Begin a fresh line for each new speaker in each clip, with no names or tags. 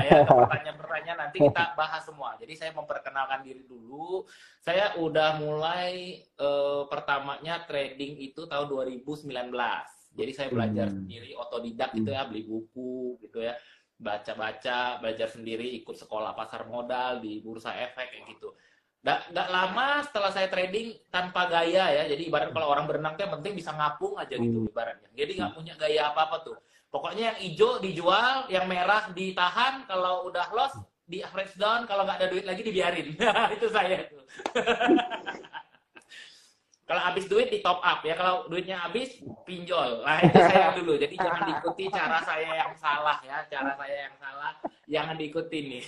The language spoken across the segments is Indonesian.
ya ke pertanyaan-pertanyaan nanti kita bahas semua. Jadi saya memperkenalkan diri dulu. Saya udah mulai pertamanya trading itu tahun 2019. Jadi saya belajar sendiri otodidak gitu ya, beli buku gitu ya, baca-baca, belajar sendiri, ikut sekolah pasar modal di bursa efek kayak gitu. Nggak lama setelah saya trading tanpa gaya ya, jadi ibarat kalau orang berenang tuh yang penting bisa ngapung aja gitu ibaratnya. Jadi nggak punya gaya apa-apa tuh. Pokoknya yang hijau dijual, yang merah ditahan, kalau udah loss di average down, kalau nggak ada duit lagi dibiarin. Itu saya tuh. Kalau habis duit di top up ya, kalau duitnya habis pinjol. Nah itu saya dulu. Jadi jangan diikuti cara saya yang salah ya, cara saya yang salah jangan diikuti nih.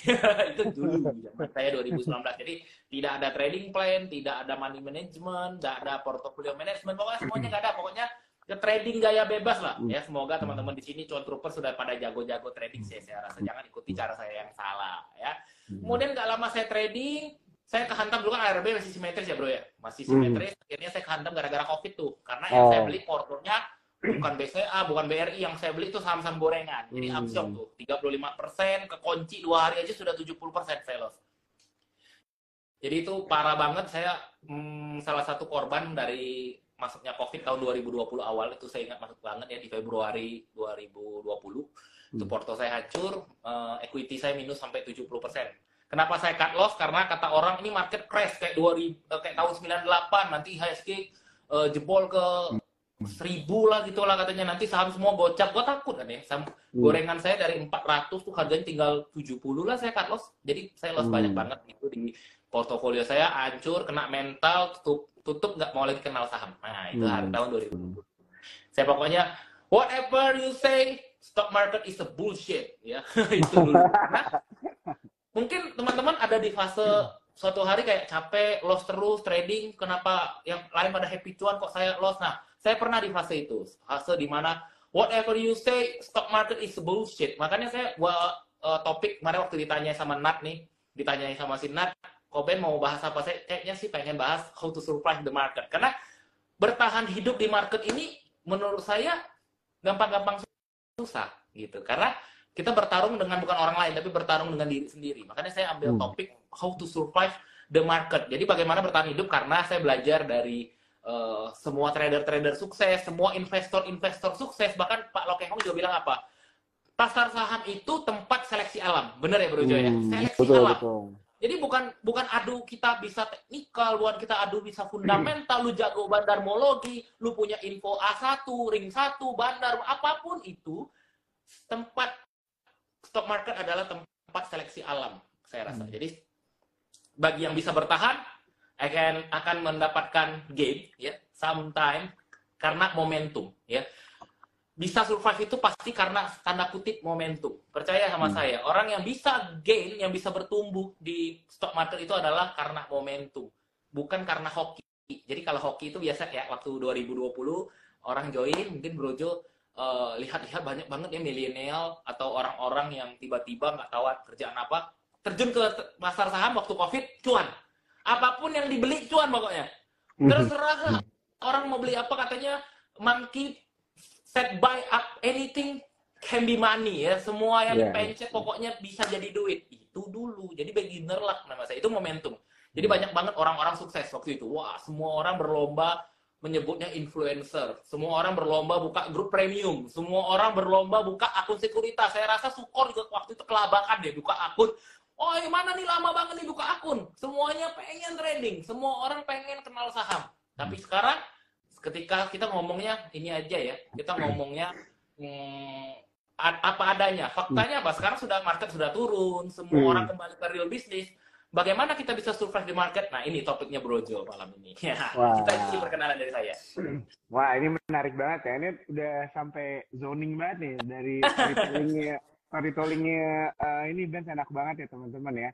Itu dulu zaman saya 2019. Jadi tidak ada trading plan, tidak ada money management, tidak ada portfolio management, pokoknya semuanya nggak ada. Pokoknya ke trading gaya bebas lah ya. Semoga teman-teman di sini cuan trooper sudah pada jago-jago trading sih, saya rasa. Jangan ikuti cara saya yang salah ya. Kemudian nggak lama saya trading, saya kehantam dulu kan ARB masih simetris ya bro ya, masih simetris. Akhirnya saya kehantam gara-gara COVID tuh, karena yang saya beli portonya bukan BCA, bukan BRI, yang saya beli itu saham-saham gorengan. Jadi amsyok tuh 35%, kekunci 2 hari aja sudah 70% saya loss. Jadi itu parah banget. Saya salah satu korban dari masuknya COVID tahun 2020 awal itu. Saya ingat masuk banget ya, di Februari 2020 itu porto saya hancur, equity saya minus sampai 70%. Kenapa saya cut loss? Karena kata orang ini market crash kayak 2000, kayak tahun 98, nanti IHSG jebol ke 1000 lah gitu lah katanya, nanti saham semua gocap. Gue takut kan ya, saham gorengan saya dari 400 tuh harganya tinggal 70 lah, saya cut loss. Jadi saya loss banyak banget itu di portofolio saya, hancur, kena mental, tutup nggak mau lagi kenal saham. Nah itu hari tahun 2020. Saya pokoknya whatever you say, stock market is a bullshit ya. Itu dulu. Karena mungkin teman-teman ada di fase suatu hari kayak capek, loss terus trading, kenapa yang lain pada happy cuan kok saya loss. Nah, saya pernah di fase itu, fase dimana whatever you say, stock market is bullshit. Makanya saya buat topik kemarin waktu ditanya sama Nat nih, ditanyai sama si Nat, Koben mau bahas apa? Saya kayaknya sih pengen bahas how to survive the market. Karena bertahan hidup di market ini menurut saya gampang-gampang susah gitu. Karena kita bertarung dengan bukan orang lain, tapi bertarung dengan diri sendiri. Makanya saya ambil topik how to survive the market. Jadi bagaimana bertahan hidup, karena saya belajar dari semua trader-trader sukses, semua investor-investor sukses. Bahkan Pak Lokeng juga bilang apa? Pasar saham itu tempat seleksi alam. Bener ya Bro Jo ya? Seleksi
betul,
alam.
betul.
Jadi bukan adu kita bisa teknikal, bukan kita adu bisa fundamental, lu jago bandarmologi, lu punya info A1, ring 1, bandar, apapun itu, tempat stock market adalah tempat seleksi alam, saya rasa. Jadi bagi yang bisa bertahan akan mendapatkan gain ya, sometime karena momentum ya. Bisa survive itu pasti karena tanda kutip momentum. Percaya sama saya, orang yang bisa gain, yang bisa bertumbuh di stock market itu adalah karena momentum, bukan karena hoki. Jadi kalau hoki itu biasa ya, waktu 2020 orang join, mungkin Brojo lihat-lihat banyak banget ya milenial atau orang-orang yang tiba-tiba nggak tahu kerjaan apa, terjun ke pasar saham waktu COVID, cuan. Apapun yang dibeli cuan pokoknya. Terserah orang mau beli apa, katanya monkey set buy up anything can be money ya. Semua yang dipencet pokoknya bisa jadi duit. Itu dulu. Jadi beginner luck nama saya. Itu momentum. Jadi banyak banget orang-orang sukses waktu itu. Wah, semua orang berlomba menyebutnya influencer. Semua orang berlomba buka grup premium. Semua orang berlomba buka akun sekuritas. Saya rasa Sukor juga waktu itu kelabakan deh buka akun. Oh, mana nih lama banget nih buka akun. Semuanya pengen trading. Semua orang pengen kenal saham. Tapi sekarang ketika kita ngomongnya ini aja ya, kita ngomongnya apa adanya. Faktanya apa? Sekarang sudah market sudah turun, semua orang kembali ke real bisnis. Bagaimana kita bisa survive di market? Nah, ini topiknya Brojo malam ini. Ya, kita isi perkenalan dari saya.
Wah, ini menarik banget ya. Ini udah sampai zoning banget nih dari storytellingnya ini Ben, enak banget ya teman-teman ya.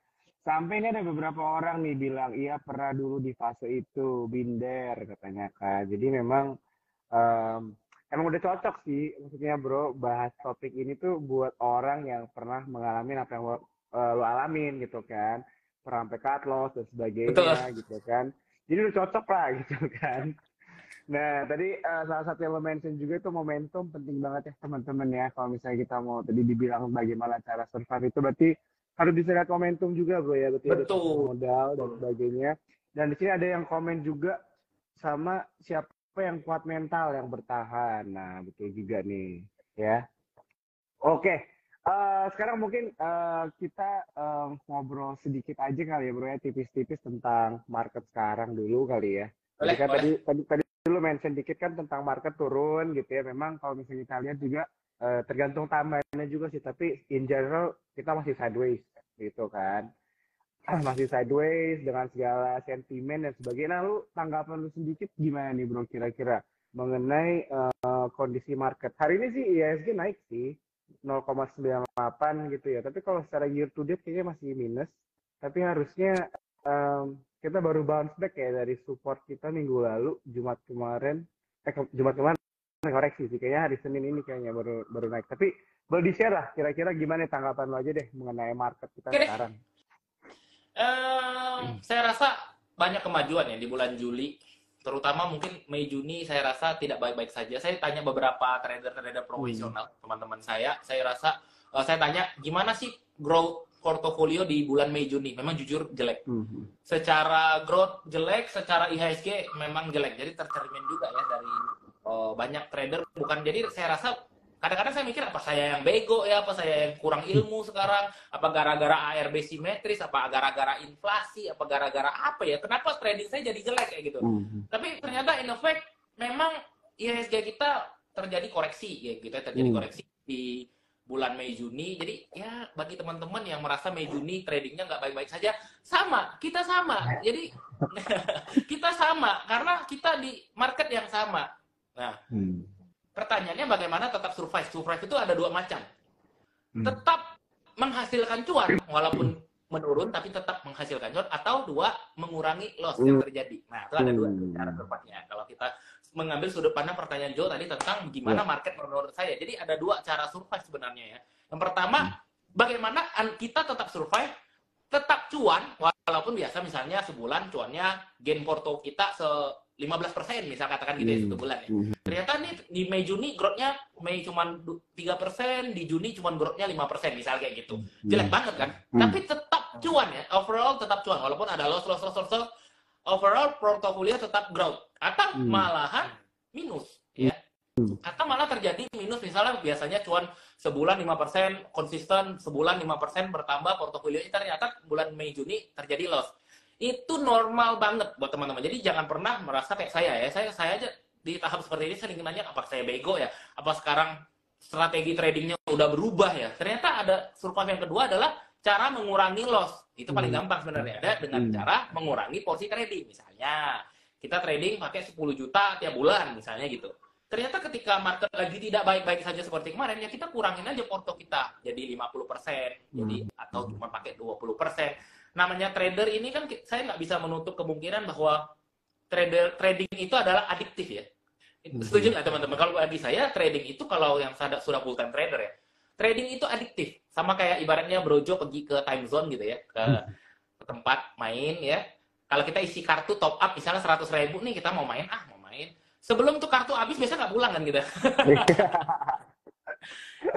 Sampai ini ada beberapa orang nih bilang, iya pernah dulu di fase itu, binder katanya kan. Jadi memang emang udah cocok sih, maksudnya bro, bahas topik ini tuh buat orang yang pernah mengalami apa yang lo alamin gitu kan. Pernah sampai cut loss dan sebagainya
Betul.
gitu kan. Jadi udah cocok lah gitu kan. Nah, tadi salah satu yang lo mention juga itu momentum penting banget ya teman-teman ya. Kalau misalnya kita mau tadi dibilang bagaimana cara survive itu berarti harus bisa lihat momentum juga bro ya. Berarti ada pasar
Betul.
modal dan sebagainya. Dan di sini ada yang komen juga sama siapa yang kuat mental yang bertahan. Nah, betul juga nih ya. Oke, sekarang mungkin kita ngobrol sedikit aja kali ya bro ya, tipis-tipis tentang market sekarang dulu kali ya. Jadi
Boleh,
kan
boleh.
tadi dulu mention dikit kan tentang market turun gitu ya. Memang kalau misalnya kita lihat juga tergantung tambahannya juga sih. Tapi in general kita masih sideways gitu kan. Masih sideways dengan segala sentimen dan sebagainya. Nah, lu tanggapan lu sedikit gimana nih bro kira-kira mengenai kondisi market. Hari ini sih IHSG naik sih 0,98 gitu ya. Tapi kalau secara year to date kayaknya masih minus. Tapi harusnya kita baru bounce back ya dari support kita minggu lalu Jumat kemarin. Jumat kemarin koreksi sih kayaknya hari Senin ini kayaknya baru naik. Tapi boleh di-share lah kira-kira gimana tanggapan lo aja deh mengenai market kita
Oke deh.
sekarang.
Saya rasa banyak kemajuan ya di bulan Juli, terutama mungkin Mei Juni saya rasa tidak baik-baik saja. Saya tanya beberapa trader-trader profesional, teman-teman saya rasa saya tanya gimana sih growth portofolio di bulan Mei Juni, memang jujur jelek. Secara growth jelek, secara IHSG memang jelek. Jadi tercermin juga ya dari banyak trader bukan, jadi saya rasa kadang-kadang saya mikir apa saya yang bego ya, apa saya yang kurang ilmu sekarang, apa gara-gara ARB simetris, apa gara-gara inflasi, apa gara-gara apa ya, kenapa trading saya jadi jelek kayak gitu. Tapi ternyata in effect memang IHSG kita terjadi koreksi ya gitu ya, terjadi koreksi di bulan Mei Juni. Jadi ya bagi teman-teman yang merasa Mei Juni tradingnya nggak baik-baik saja, kita sama. Jadi kita sama karena kita di market yang sama. Nah, pertanyaannya bagaimana tetap survive? Survive itu ada dua macam. Tetap menghasilkan cuan walaupun menurun tapi tetap menghasilkan cuan, atau dua, mengurangi loss yang terjadi. Nah, itu ada dua cara survive-nya. Kalau kita mengambil sudut pandang pertanyaan Joe tadi tentang gimana market menurut saya. Jadi ada dua cara survive sebenarnya ya. Yang pertama, bagaimana kita tetap survive, tetap cuan walaupun biasa misalnya sebulan cuannya gain porto kita 15% misal katakan gitu ya satu bulan ya. Ternyata nih di Mei Juni growth-nya Mei cuma 3%, di Juni cuma growth-nya 5% misal kayak gitu. Jelek banget kan? Tapi tetap cuan ya. Overall tetap cuan walaupun ada loss. Overall portofolio tetap growth atau malahan minus ya. Atau malah terjadi minus, misalnya biasanya cuan sebulan 5% konsisten, sebulan 5% bertambah portofolionya, ternyata bulan Mei Juni terjadi loss. Itu normal banget buat teman-teman. Jadi jangan pernah merasa kayak saya ya. Saya aja di tahap seperti ini sering nanya apa saya bego ya? Apa sekarang strategi tradingnya udah berubah ya? Ternyata ada survive yang kedua adalah cara mengurangi loss. Itu paling gampang sebenarnya. Ada dengan cara mengurangi porsi trading. Misalnya kita trading pakai 10 juta tiap bulan misalnya gitu. Ternyata ketika market lagi tidak baik-baik saja seperti kemarin, ya kita kurangin aja porto kita jadi 50%, jadi atau cuma pakai 20%. Namanya trader ini kan saya nggak bisa menutup kemungkinan bahwa trading itu adalah adiktif ya. Setuju nggak teman-teman? Kalau bagi saya trading itu, kalau yang sudah full time trader ya, trading itu adiktif. Sama kayak ibaratnya Brojo pergi ke time zone gitu ya, ke tempat main ya. Kalau kita isi kartu top up misalnya 100.000 nih, kita mau main. Sebelum tuh kartu habis biasanya nggak pulang kan gitu.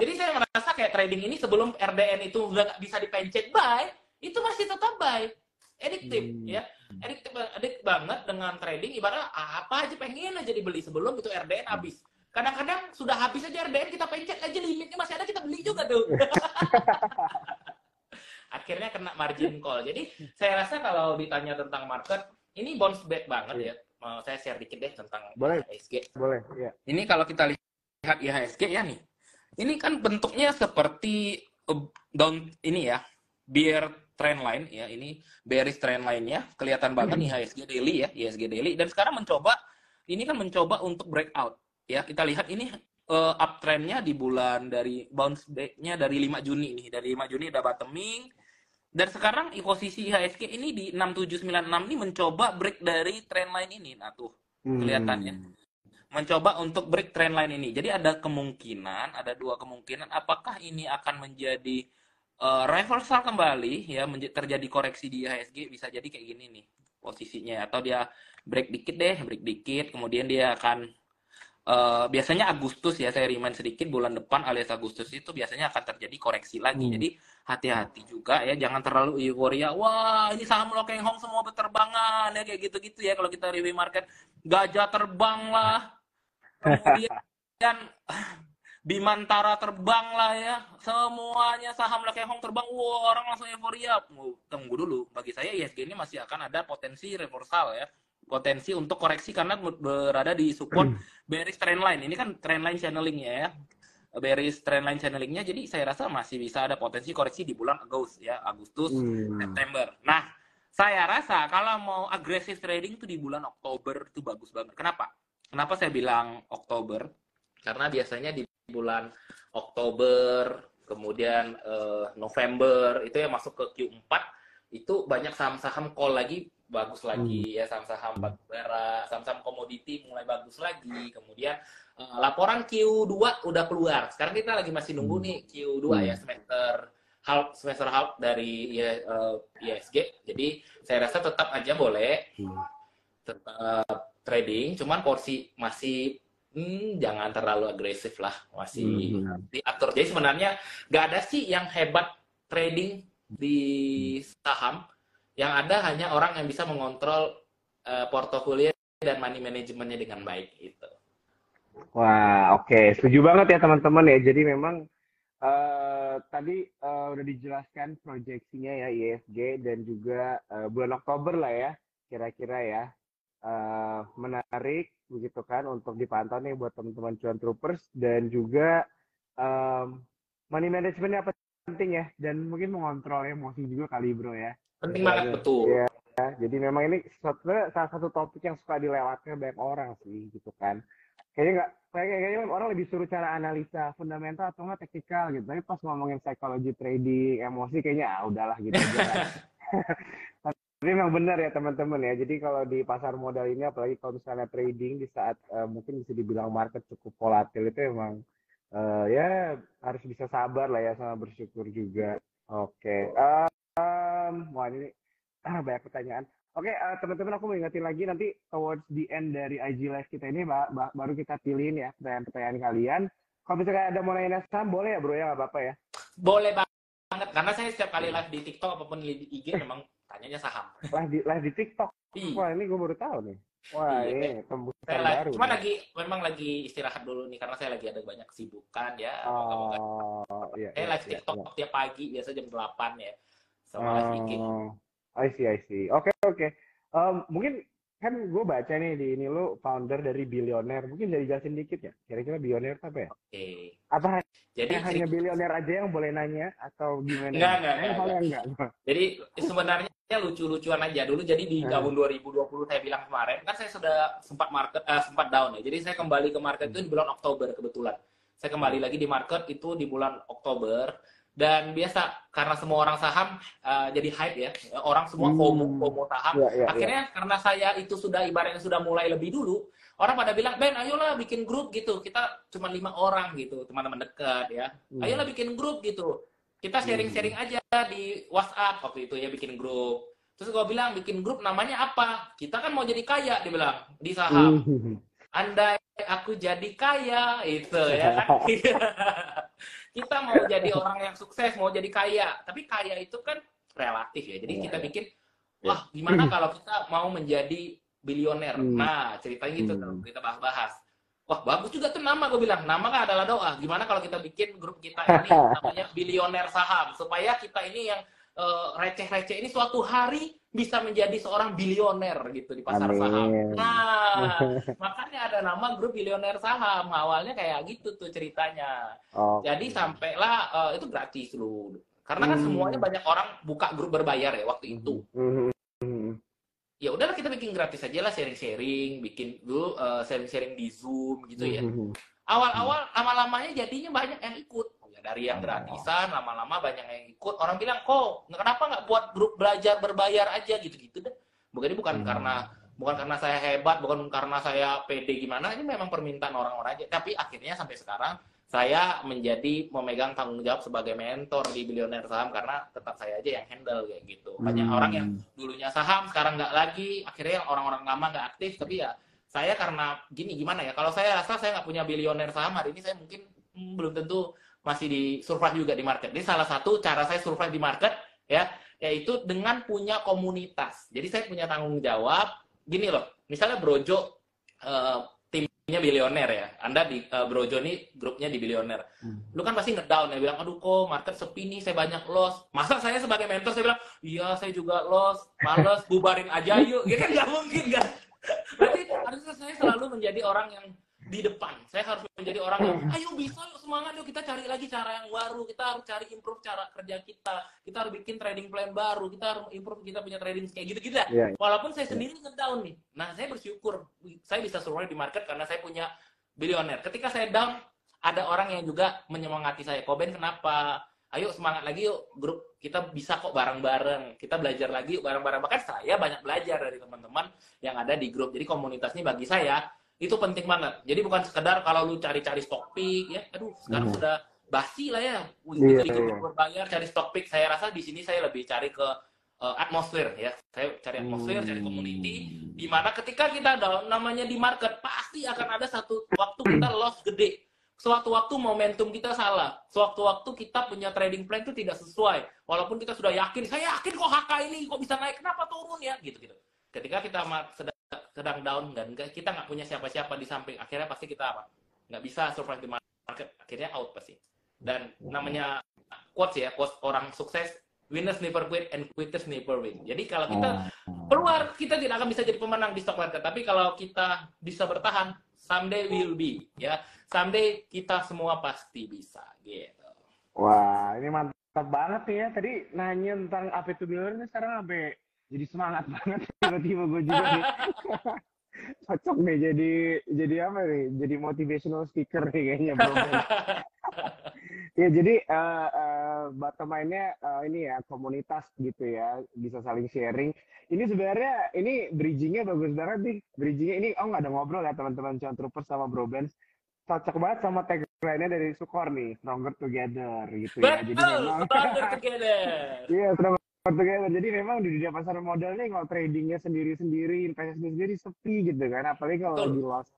Jadi saya merasa kayak trading ini sebelum RDN itu udah nggak bisa dipencet buy, itu masih tetap buy. Addictive ya. Addictive banget dengan trading, ibaratnya apa aja pengen aja dibeli sebelum itu RDN habis. Kadang-kadang sudah habis aja RDN, kita pencet aja limitnya masih ada, kita beli juga tuh. Akhirnya kena margin call. Jadi saya rasa kalau ditanya tentang market, ini bounce back banget ya. Saya share dikit deh tentang IHSG.
Boleh, ya.
Ini kalau kita lihat IHSG ya nih. Ini kan bentuknya seperti down ini ya, bear trend line ya, ini bearish trend line-nya. Kelihatan banget nih IHSG daily ya, IHSG daily, dan sekarang mencoba untuk breakout ya. Kita lihat ini uptrend-nya di bulan dari bounce back-nya dari 5 Juni nih. Dari 5 Juni ada bottoming. Dan sekarang posisi IHSG ini di 6796 ini mencoba break dari trend line ini. Nah tuh, kelihatannya. Mencoba untuk break trend line ini. Jadi ada dua kemungkinan. Apakah ini akan menjadi reversal kembali, ya terjadi koreksi di IHSG, bisa jadi kayak gini nih. posisinya, atau dia break dikit, kemudian dia akan biasanya Agustus ya, saya remind sedikit, bulan depan alias Agustus itu biasanya akan terjadi koreksi lagi. Jadi hati-hati juga ya, jangan terlalu euforia. Wah, ini saham Lokeng Hong semua berterbangan ya, kayak gitu-gitu ya. Kalau kita review market, gajah terbang lah, kemudian Bimantara terbang lah ya, semuanya saham Lokeng Hong terbang. Wah, orang langsung euforia. Tunggu dulu, bagi saya ISG ini masih akan ada potensi reversal ya, potensi untuk koreksi karena berada di support bearish trendline. Ini kan trendline channelingnya ya, bearish trendline channelingnya. Jadi saya rasa masih bisa ada potensi koreksi di bulan Agustus, September. Nah, saya rasa kalau mau aggressive trading tuh di bulan Oktober itu bagus banget. Kenapa saya bilang Oktober? Karena biasanya di bulan Oktober, kemudian November itu ya masuk ke Q4 itu banyak saham-saham call lagi, bagus lagi ya, saham-saham batu bara, saham-saham komoditi mulai bagus lagi. Kemudian laporan Q2 udah keluar. Sekarang kita lagi masih nunggu nih Q2 ya, semester half dari ISG. Jadi saya rasa tetap aja boleh tetap trading, cuman porsi masih jangan terlalu agresif lah, masih diatur. Jadi sebenarnya nggak ada sih yang hebat trading di saham, yang ada hanya orang yang bisa mengontrol portofolio dan money manajemennya dengan baik gitu.
Wah, oke. Setuju banget ya teman-teman ya. Jadi memang tadi udah dijelaskan proyeksinya ya ISG dan juga bulan Oktober lah ya, kira-kira ya. Menarik begitu kan untuk dipantau nih buat teman-teman cuan troopers, dan juga money managementnya penting ya, dan mungkin mengontrol emosi juga kali bro ya.
Penting banget, betul.
Ya, jadi memang ini salah satu topik yang suka dilewatkan banyak orang sih gitu kan. Kayaknya orang lebih suruh cara analisa fundamental atau nggak teknikal gitu. Tapi pas ngomongin psikologi trading, emosi kayaknya udahlah gitu aja. Tapi memang benar ya teman-teman ya. Jadi kalau di pasar modal ini, apalagi kalau misalnya trading di saat mungkin bisa dibilang market cukup volatil, itu emang ya harus bisa sabar lah ya, sama bersyukur juga. Oke. Wah ini banyak pertanyaan. Oke, teman-teman, aku mau ingetin lagi nanti towards the end dari IG Live kita ini baru kita pilihin ya pertanyaan-pertanyaan kalian. Kalau misalnya ada mau nanya saham, boleh ya bro ya, nggak apa-apa ya?
Boleh banget, karena saya setiap kali live di TikTok apapun di IG memang tanyanya saham.
Live di TikTok? Wah, ini gue baru tahu nih. Wah, ini tembusan baru.
Cuma memang lagi istirahat dulu nih, karena saya lagi ada banyak kesibukan ya.
Iya,
saya live TikTok tiap pagi, biasa jam 8 ya. Sama live IG.
I see. Oke. Mungkin kan gue baca nih di ini lu founder dari Billionaire. Mungkin jadi jelasin dikit ya. Kira-kira Billionaire apa ya?
Oke.
Apa
jadi
hanya Billionaire aja yang boleh nanya atau gimana?
Enggak. Jadi sebenarnya lucu-lucuan aja dulu. Jadi di tahun 2020 saya bilang kemarin kan saya sudah sempat down ya. Jadi saya kembali ke market itu di bulan Oktober kebetulan. Saya kembali lagi di market itu di bulan Oktober. Dan biasa karena semua orang saham jadi hype ya, orang semua FOMO saham. Akhirnya karena saya itu sudah ibaratnya sudah mulai lebih dulu, orang pada bilang, Ben, ayolah bikin grup gitu. Kita cuma 5 orang gitu, teman-teman dekat ya. Ayolah bikin grup gitu. Kita sharing-sharing aja di WhatsApp waktu itu ya, bikin grup. Terus gue bilang, bikin grup namanya apa? Kita kan mau jadi kaya, dia bilang, di saham. Andai aku jadi kaya, itu ya kan. Kita mau jadi orang yang sukses, mau jadi kaya. Tapi kaya itu kan relatif ya. Jadi kita bikin, wah gimana kalau kita mau menjadi bilioner. Nah ceritanya gitu tuh, kita bahas-bahas. Wah bagus juga tuh nama, gue bilang. Nama kan adalah doa. Gimana kalau kita bikin grup kita ini namanya bilioner saham. Supaya kita ini yang receh-receh ini suatu hari bisa menjadi seorang bilioner gitu di pasar saham. Nah, makanya ada nama grup bilioner saham. Awalnya kayak gitu tuh ceritanya. Jadi sampailah itu gratis loh. Karena kan semuanya banyak orang buka grup berbayar ya waktu itu. Ya udahlah kita bikin gratis aja lah, sharing-sharing, bikin dulu sharing-sharing di Zoom gitu ya. Awal-awal lama-lamanya jadinya banyak yang ikut. Dari yang gratisan, lama-lama banyak yang ikut. Orang bilang, kok kenapa nggak buat grup belajar berbayar aja gitu-gitu deh. Bukan karena saya hebat, bukan karena saya pede gimana. Ini memang permintaan orang-orang aja. Tapi akhirnya sampai sekarang saya menjadi memegang tanggung jawab sebagai mentor di Bilioner Saham karena tetap saya aja yang handle kayak gitu. Banyak orang yang dulunya saham sekarang nggak lagi, akhirnya orang-orang lama nggak aktif, tapi ya saya karena gimana ya, kalau saya rasa saya nggak punya Bilioner Saham hari ini, saya mungkin belum tentu masih di survive juga di market. Jadi salah satu cara saya survive di market ya, yaitu dengan punya komunitas. Jadi saya punya tanggung jawab, gini loh, misalnya Brojo timnya Bilioner ya, Anda di Brojo nih grupnya di Bilioner, lu kan pasti ngedown ya, bilang aduh kok market sepi nih, saya banyak loss. Masa saya sebagai mentor saya bilang iya saya juga loss, males, bubarin aja yuk, ya kan nggak mungkin kan. Berarti harusnya saya selalu menjadi orang yang di depan. Saya harus menjadi orang yang ayo bisa yuk, semangat yuk, kita cari lagi cara yang baru, kita harus cari improve cara kerja kita harus bikin trading plan baru, kita harus improve kita punya trading kayak gitu-gitu. Walaupun saya sendiri ngedown nih. Nah, saya bersyukur saya bisa survive di market karena saya punya Bilioner. Ketika saya down, ada orang yang juga menyemangati saya. Koben kenapa? Ayo semangat lagi yuk, grup kita bisa kok bareng-bareng. Kita belajar lagi yuk bareng-bareng. Bahkan saya banyak belajar dari teman-teman yang ada di grup. Jadi komunitas ini bagi saya itu penting banget. Jadi bukan sekedar kalau lu cari-cari stock pick ya, aduh sekarang udah basi lah ya. Kita di grup berbayar cari stock pick. Saya rasa di sini saya lebih cari ke atmosfer ya. Saya cari atmosfer, cari community. Di mana ketika kita down, namanya di market pasti akan ada satu waktu kita loss gede. Sewaktu-waktu momentum kita salah. Sewaktu-waktu kita punya trading plan itu tidak sesuai. Walaupun kita sudah yakin, saya yakin kok HK ini kok bisa naik, kenapa turun ya? Gitu-gitu. Ketika kita sedang down dan kita nggak punya siapa-siapa di samping, akhirnya pasti kita apa? Nggak bisa survive di market, akhirnya out pasti. Dan namanya quotes ya, quotes orang sukses, winners never quit and quitters never win. Jadi kalau kita keluar, kita tidak akan bisa jadi pemenang di stock market. Tapi kalau kita bisa bertahan, someday will be ya. Someday kita semua pasti bisa gitu.
Wah, ini mantap banget nih ya. Tadi nanya tentang apa itu Bilioner, sekarang sampai jadi semangat banget tiba-tiba gue juga nih. Cocok nih jadi apa nih? Jadi motivational speaker nih kayaknya, bro. Ya, jadi bottom line-nya ini ya, komunitas gitu ya, bisa saling sharing. Ini sebenarnya, ini bridging-nya bagus banget nih. Bridging-nya ini, nggak ada ngobrol ya teman-teman Cuan Troopers sama Bro Benz. Cocok banget sama tagline-nya dari Sukor nih, Stronger Together gitu ya.
Betul,
Jadi memang,
Stronger Together.
Iya, Stronger Together. Jadi memang di dunia pasar modal nih, kalau tradingnya sendiri-sendiri, investasi sendiri sepi gitu kan. Apalagi kalau lagi loss.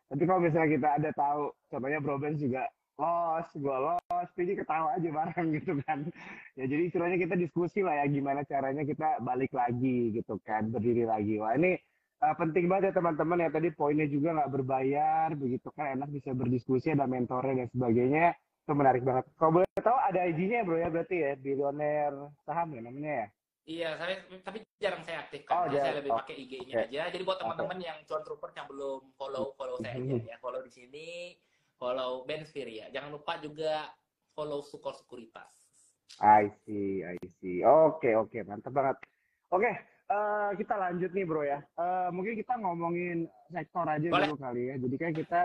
Tapi kalau misalnya kita ada tahu, contohnya Bro Benz juga loss, gue loss, jadi ketawa aja bareng gitu kan. Ya jadi istilahnya kita diskusi lah ya, gimana caranya kita balik lagi gitu kan, berdiri lagi. Wah ini penting banget ya teman-teman ya, tadi poinnya juga nggak berbayar, begitu kan, enak bisa berdiskusi, ada mentornya dan sebagainya, itu menarik banget. Kalau boleh tahu ada IG-nya ya bro ya, berarti ya, Bilioner Saham ya namanya ya?
Iya, tapi jarang saya aktifkan. Saya lebih pakai IG-nya aja. Jadi buat teman-teman yang Cuan Troopers yang belum follow saya aja ya, follow di sini. Follow Benz ya. Jangan lupa juga follow Sukor Sekuritas.
I see. Oke, mantap banget. Oke, kita lanjut nih bro ya. Mungkin kita ngomongin sektor aja dulu kali ya. Jadi kan kita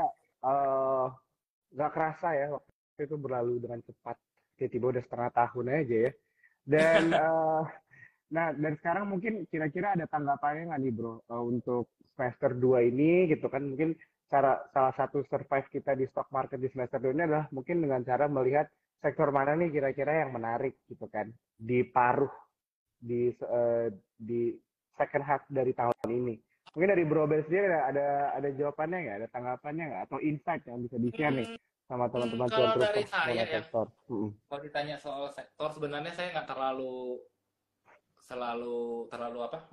nggak kerasa ya, waktu itu berlalu dengan cepat. Tiba-tiba udah setengah tahun aja ya. Dan nah, dan sekarang mungkin kira-kira ada tanggapannya nggak nih bro, untuk semester 2 ini gitu kan, mungkin salah satu survive kita di stock market di semester 2 ini adalah mungkin dengan cara melihat sektor mana nih kira-kira yang menarik gitu kan, di paruh di second half dari tahun ini. Mungkin dari Bro Ben sendiri ada jawabannya nggak, ada tanggapannya nggak, atau insight yang bisa di-share nih sama teman-teman
kalau dari saya ya,
sektor.
Kalau ditanya soal sektor, sebenarnya saya nggak terlalu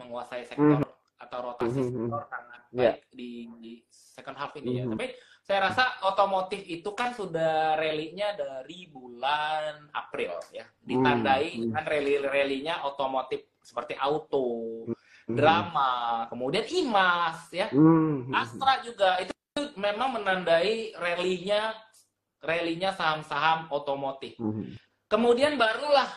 menguasai sektor atau rotasi sektor sangat baik di second half ini ya. Tapi saya rasa otomotif itu kan sudah rally-nya dari bulan April ya, ditandai dengan rally-nya otomotif seperti auto, drama, kemudian IMAS ya, Astra juga itu memang menandai rally-nya saham-saham otomotif. Kemudian barulah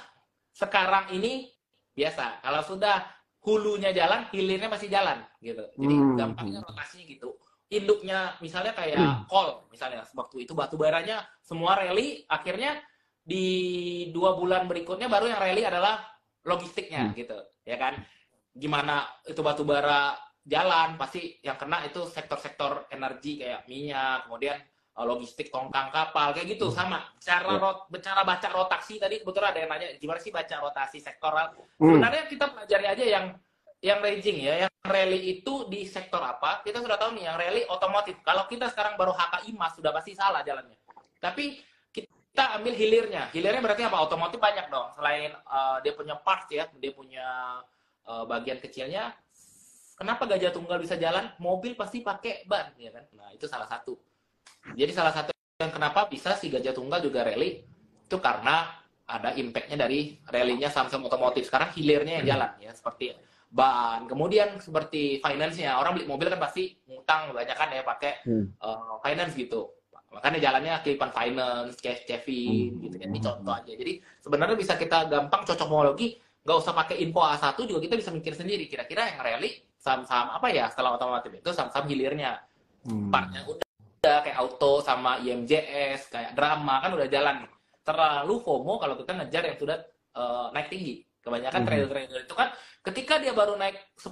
sekarang ini biasa, kalau sudah hulunya jalan, hilirnya masih jalan gitu. Jadi gampangnya rotasinya gitu. Induknya misalnya kayak call, misalnya waktu itu batu baranya semua rally, akhirnya di 2 bulan berikutnya baru yang rally adalah logistiknya gitu, ya kan? Gimana itu batu bara jalan, pasti yang kena itu sektor-sektor energi kayak minyak, kemudian logistik tongkang kapal kayak gitu sama. Cara baca rotasi tadi kebetulan ada yang nanya gimana sih baca rotasi sektoral. Sebenarnya kita pelajari aja yang raging ya, yang rally itu di sektor apa, kita sudah tahu nih yang rally otomotif. Kalau kita sekarang baru HKI Mas sudah pasti salah jalannya. Tapi kita ambil hilirnya. Hilirnya berarti apa? Otomotif banyak dong. Selain dia punya parts ya, dia punya bagian kecilnya. Kenapa Gajah Tunggal bisa jalan? Mobil pasti pakai ban, ya kan? Nah, itu salah satu. Jadi salah satu yang kenapa bisa si Gajah Tunggal juga rally itu karena ada impact-nya dari rally-nya Samsung otomotif. Sekarang hilirnya yang jalan ya, seperti ban. Kemudian seperti finance-nya. Orang beli mobil kan pasti ngutang banyak kan ya pakai finance gitu. Makanya jalannya Kelipan Finance, Kevin gitu kan. Ini contoh aja. Jadi sebenarnya bisa kita gampang cocokmologi, nggak usah pakai info A1 juga kita bisa mikir sendiri. Kira-kira yang rally saham-saham apa ya setelah otomotif itu saham-saham hilirnya. Partnya udah kayak auto sama IMJS, kayak drama kan udah jalan. Terlalu FOMO kalau kita ngejar yang sudah naik tinggi. Kebanyakan trader-trader itu kan ketika dia baru naik 10%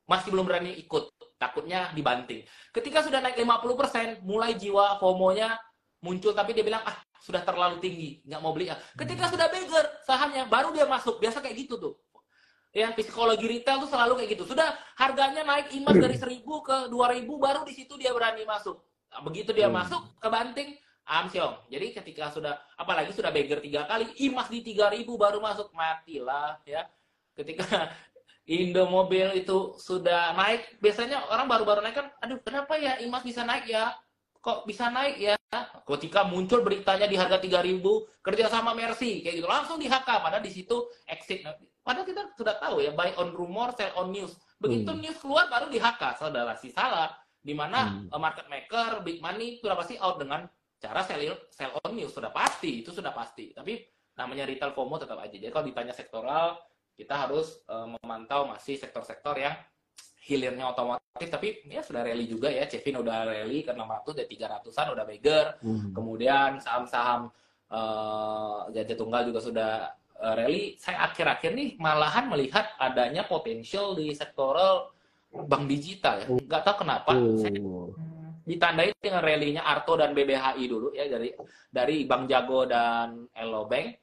masih belum berani ikut, takutnya dibanting. Ketika sudah naik 50%, mulai jiwa FOMO-nya muncul tapi dia bilang sudah terlalu tinggi, nggak mau beli. Ketika sudah beggar sahamnya, baru dia masuk. Biasa kayak gitu tuh. Ya, psikologi retail tuh selalu kayak gitu. Sudah harganya naik imas dari 1.000 ke 2.000, baru di situ dia berani masuk. Nah, begitu dia masuk, kebanting, amsyong. Jadi ketika sudah, apalagi sudah beggar 3 kali, imas di 3.000 baru masuk, matilah ya. Ketika Indomobil itu sudah naik, biasanya orang baru-baru naik kan, aduh kenapa ya imas bisa naik ya? Kok bisa naik ya? Ketika muncul beritanya di harga 3.000, kerja sama Mercy, kayak gitu, langsung di HK, padahal di situ exit. Padahal kita sudah tahu ya, buy on rumor, sell on news. Begitu news keluar baru di HK, saudara sih salah. Di mana market maker, big money sudah pasti out dengan cara sell on news, sudah pasti, itu sudah pasti. Tapi namanya retail FOMO tetap aja. Jadi kalau ditanya sektoral, kita harus memantau masih sektor-sektor yang hilirnya otomotif, tapi ya sudah rally juga ya. Cevin udah rally ke 600, dari 300-an udah beggar. Kemudian saham-saham Gajah Tunggal juga sudah rally. Saya akhir-akhir nih malahan melihat adanya potensial di sektoral bank digital ya. Nggak tahu kenapa. Saya ditandai dengan rally-nya Arto dan BBHI dulu ya, dari Bank Jago dan Elo Bank.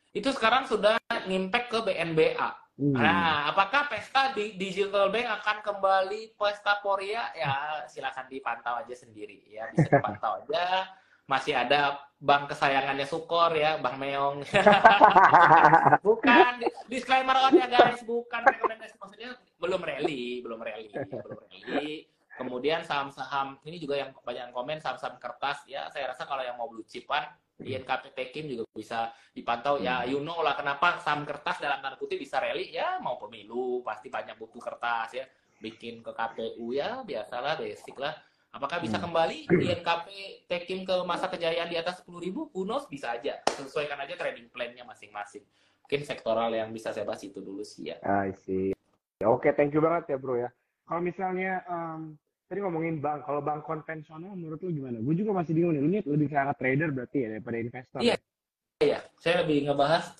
Itu sekarang sudah ngimpact ke BNBA. Nah, apakah pesta di Digital Bank akan kembali pesta Poria? Ya, silakan dipantau aja sendiri ya, bisa dipantau aja. Masih ada bank kesayangannya Sukor ya, Bang Meong. Bukan disclaimer on ya guys, bukan rekomendasi, maksudnya belum rally. Kemudian saham-saham ini juga yang banyak komen, saham-saham kertas ya, saya rasa kalau yang mau blue chipan INKP Tekim juga bisa dipantau ya, you know lah kenapa saham kertas dalam tanda kutip bisa rally ya, mau pemilu pasti banyak buku kertas ya, bikin ke KPU ya, biasalah, basic lah. Apakah bisa kembali INKP Tekim ke masa kejayaan di atas 10.000? Who knows, bisa aja, sesuaikan aja trading plan-nya masing-masing. Mungkin sektoral yang bisa saya bahas itu dulu sih ya.
I see. Oke, thank you banget ya bro ya. Kalau misalnya tadi ngomongin bank, kalau bank konvensional menurut lu gimana? Gue juga masih bingung nih, lu ini lebih ke trader berarti ya daripada investor.
Iya, iya. Saya lebih ngebahas,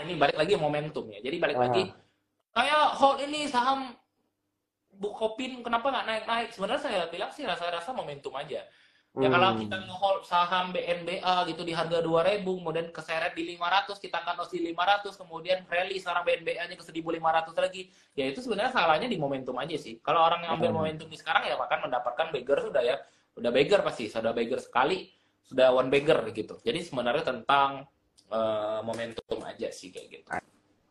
ini balik lagi momentum ya. Jadi balik lagi, kayak hold ini saham Bukopin kenapa nggak naik-naik? Sebenarnya saya bilang sih rasa-rasa momentum aja. Ya kalau kita nge-hold saham BNBA gitu di harga 2.000, kemudian keseret di 500, kita cut loss di 500, kemudian rally sekarang BNBA-nya ke 1.500 lagi. Ya itu sebenarnya salahnya di momentum aja sih. Kalau orang yang ambil momentum di sekarang ya akan mendapatkan beggar sudah ya. Udah beggar pasti, sudah beggar sekali, sudah one beggar gitu. Jadi sebenarnya tentang momentum aja sih kayak gitu.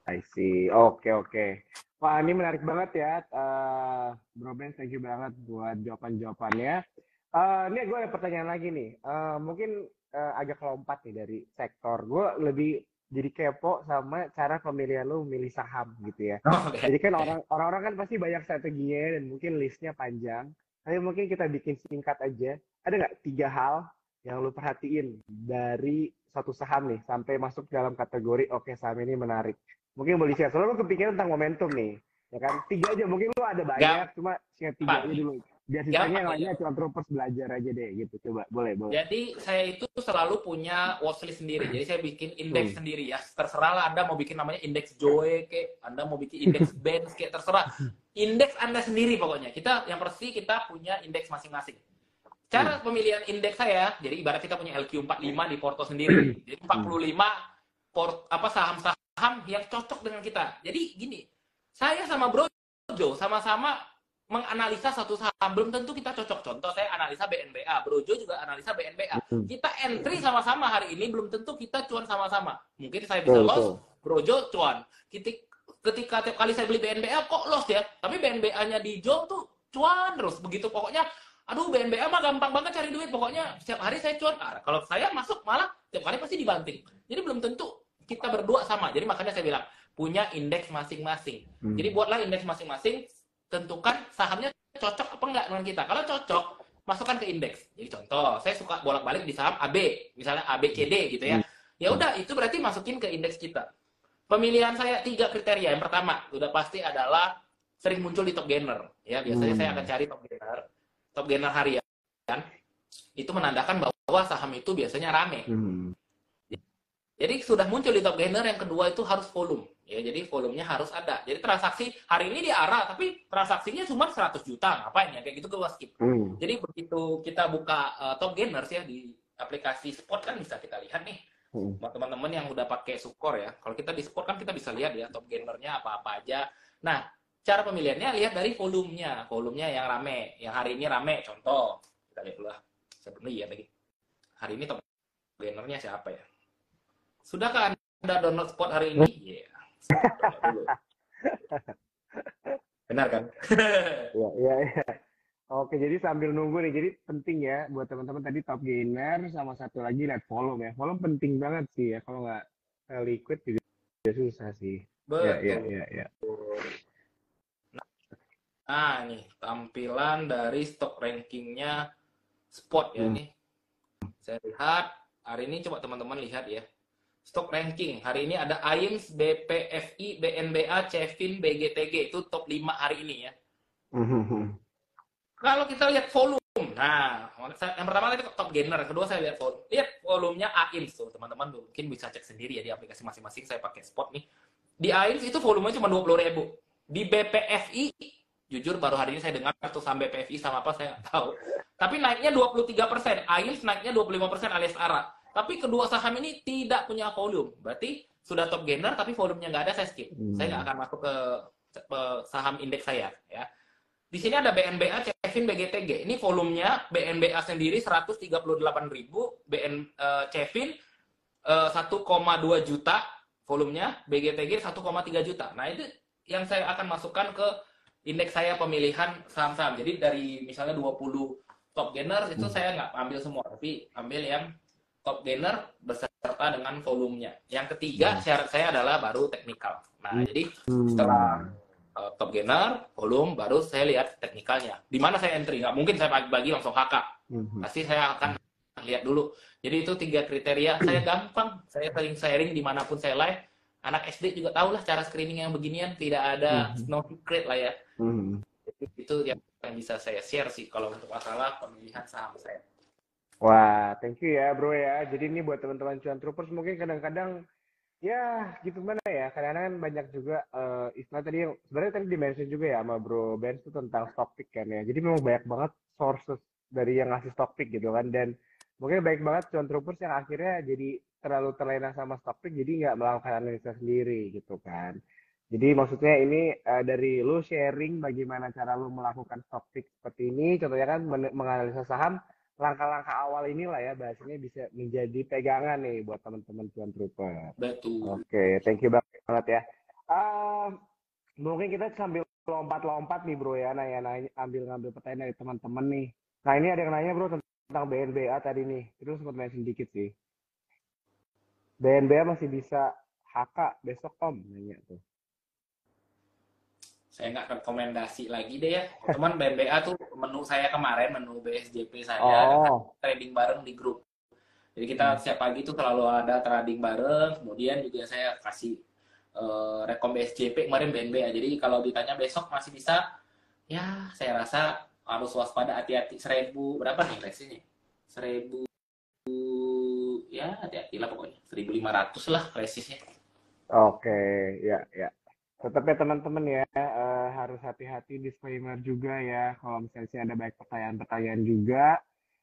I see. Oke. Wah, ini menarik banget ya. Bro Ben, thank you banget buat jawaban-jawabannya. Ini gue ada pertanyaan lagi nih. Mungkin agak lompat nih dari sektor. Gue lebih jadi kepo sama cara pemilihan lu memilih saham gitu ya. Jadi kan orang-orang kan pasti banyak strateginya dan mungkin listnya panjang. Tapi mungkin kita bikin singkat aja. Ada nggak 3 hal yang lu perhatiin dari suatu saham nih sampai masuk dalam kategori oke, saham ini menarik. Mungkin boleh share. Soalnya lu kepikiran tentang momentum nih. Ya kan? 3 aja. Mungkin lu ada banyak, cuma share 3 aja dulu. Biar sisanya yang lainnya cuma terus belajar aja deh gitu. Coba, boleh.
Jadi saya itu selalu punya watchlist sendiri. Jadi saya bikin indeks sendiri ya. Terserah lah Anda mau bikin namanya indeks Joe kayak, Anda mau bikin indeks Benz kayak, terserah. Indeks Anda sendiri pokoknya. Yang pasti kita punya indeks masing-masing. Cara pemilihan indeks saya, jadi ibarat kita punya LQ45 di Porto sendiri. Jadi 45 saham-saham yang cocok dengan kita. Jadi gini, saya sama Brojo sama-sama menganalisa satu saham, belum tentu kita cocok. Contoh saya analisa BNBA, Brojo juga analisa BNBA. Kita entry sama-sama hari ini, belum tentu kita cuan sama-sama. Mungkin saya bisa loss, Brojo cuan. Ketika tiap kali saya beli BNBA kok loss ya, tapi BNBA-nya di Jo tuh cuan terus. Begitu pokoknya, aduh BNBA mah gampang banget cari duit, pokoknya setiap hari saya cuan. Nah, kalau saya masuk malah setiap hari pasti dibanting. Jadi belum tentu kita berdua sama. Jadi makanya saya bilang, punya indeks masing-masing. Jadi buatlah indeks masing-masing, tentukan sahamnya cocok apa enggak dengan kita. Kalau cocok, masukkan ke indeks. Jadi contoh, saya suka bolak-balik di saham AB, misalnya ABCD gitu ya. Ya udah, itu berarti masukin ke indeks kita. Pemilihan saya 3 kriteria. Yang pertama, udah pasti adalah sering muncul di top gainer. Ya, biasanya saya akan cari top gainer harian. Itu menandakan bahwa saham itu biasanya rame. Jadi sudah muncul di top gainer. Yang kedua itu harus volume. Ya, jadi volumenya harus ada. Jadi transaksi hari ini diarah, tapi transaksinya cuma 100 juta. Ngapain ya? Kayak gitu gue skip. Jadi begitu kita buka top gainers ya di aplikasi Spot kan bisa kita lihat nih. Teman-teman yang udah pakai Sukor ya. Kalau kita di Spot kan kita bisa lihat ya top gainernya apa-apa aja. Nah, cara pemilihannya lihat dari volumenya. Volumenya yang rame. Yang hari ini rame. Contoh, kita lihat dulu lah. Saya belum lihat lagi. Hari ini top gainernya siapa ya? Sudahkah Anda download Spot hari ini? Iya. Yeah. Benar kan?
Iya. Oke, jadi sambil nunggu nih, jadi penting ya buat teman-teman tadi top gainer sama satu lagi lihat volume ya. Volume penting banget sih ya, kalau nggak liquid juga susah sih.
Betul.
Ya.
Nah, nih tampilan dari stock rankingnya Spot ya nih. Saya lihat hari ini, coba teman-teman lihat ya. Stock ranking hari ini ada AIMS, BPFI, BNBA, Cevin, BGTG, itu top 5 hari ini ya. Kalau kita lihat volume, nah yang pertama tadi top gainer, kedua saya lihat volume. Lihat volumenya AIMS tuh, teman-teman mungkin bisa cek sendiri ya di aplikasi masing-masing. Saya pakai Spot nih. Di AIMS itu volumenya cuma 20.000. Di BPFI, jujur baru hari ini saya dengar tuh saham BPFI sama apa saya nggak tahu. Tapi naiknya 23%, AIMS naiknya 25% alias ARA. Tapi kedua saham ini tidak punya volume. Berarti sudah top gainer tapi volumenya nggak ada, saya skip. Saya nggak akan masuk ke saham indeks saya ya. Di sini ada BNBA, Cevin, BGTG. Ini volumenya BNBA sendiri 138.000, Cevin 1,2 juta volumenya, BGTG 1,3 juta. Nah, itu yang saya akan masukkan ke indeks saya pemilihan saham-saham. Jadi dari misalnya 20 top gainer itu saya nggak ambil semua, tapi ambil yang top gainer beserta dengan volumenya. Yang ketiga syarat saya adalah baru teknikal. Nah, jadi setelah top gainer, volume, baru saya lihat teknikalnya. Di mana saya entry? Nggak mungkin saya bagi langsung HK. Pasti saya akan lihat dulu. Jadi itu 3 kriteria. Saya gampang. Saya sering sharing dimanapun saya live. Anak SD juga tahu lah cara screening yang beginian. Tidak ada no secret lah ya. Itu yang bisa saya share sih kalau untuk masalah pemilihan saham saya.
Wah, thank you ya bro ya. Jadi ini buat teman-teman cuan troopers mungkin kadang-kadang ya gitu mana ya, kadang-kadang kan banyak juga istilah tadi yang sebenarnya tadi dimention juga ya sama bro Ben itu tentang stock pick kan ya. Jadi memang banyak banget sources dari yang ngasih stock pick gitu kan, dan mungkin baik banget cuan troopers yang akhirnya jadi terlalu terlena sama stock pick jadi nggak melakukan analisa sendiri gitu kan. Jadi maksudnya ini dari lu sharing bagaimana cara lu melakukan stock pick seperti ini, contohnya kan menganalisa saham, langkah-langkah awal inilah ya bahasanya bisa menjadi pegangan nih buat teman-teman cuan trooper.
Betul.
Oke, thank you banget ya. Mungkin kita sambil lompat-lompat nih bro ya, nanya-nanya, ngambil pertanyaan dari teman-teman nih. Nah ini ada yang nanya bro tentang BNBA tadi nih, itu sempat mention dikit sih. BNBA masih bisa HK besok om, nanya tuh.
Saya nggak rekomendasi lagi deh ya. Teman BNBA tuh menu saya kemarin, menu BSJP saya, trading bareng di grup. Jadi kita setiap pagi tuh selalu ada trading bareng, kemudian juga saya kasih rekom BSJP kemarin BNBA. Jadi kalau ditanya besok masih bisa, ya saya rasa harus waspada, hati-hati. 1000 berapa nih resistnya? 1000 ya hati-hati lah pokoknya. 1500 lah resistnya.
Oke, ya. Tetap ya teman-teman ya, harus hati-hati, disclaimer juga ya, kalau misalnya ada banyak pertanyaan-pertanyaan juga,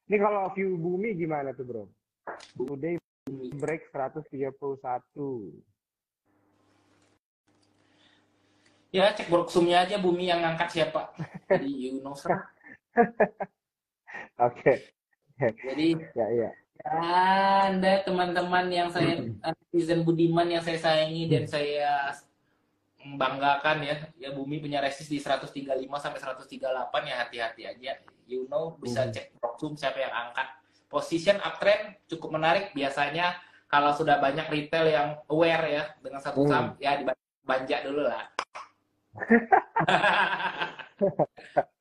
Ini kalau view bumi gimana tuh bro? Today
Bumi.
break 131.
Ya, cek worksumnya aja Bumi yang ngangkat siapa. Jadi you know sir.
Oke.
Jadi
Ya, ya.
ya, Anda teman-teman yang saya netizen budiman yang saya sayangi dan saya membanggakan ya. Ya Bumi punya resist di 135 sampai 138 ya hati-hati aja. You know bisa cek worksum siapa yang angkat. Position uptrend cukup menarik biasanya kalau sudah banyak retail yang aware ya dengan satu saham ya dibanja dulu lah.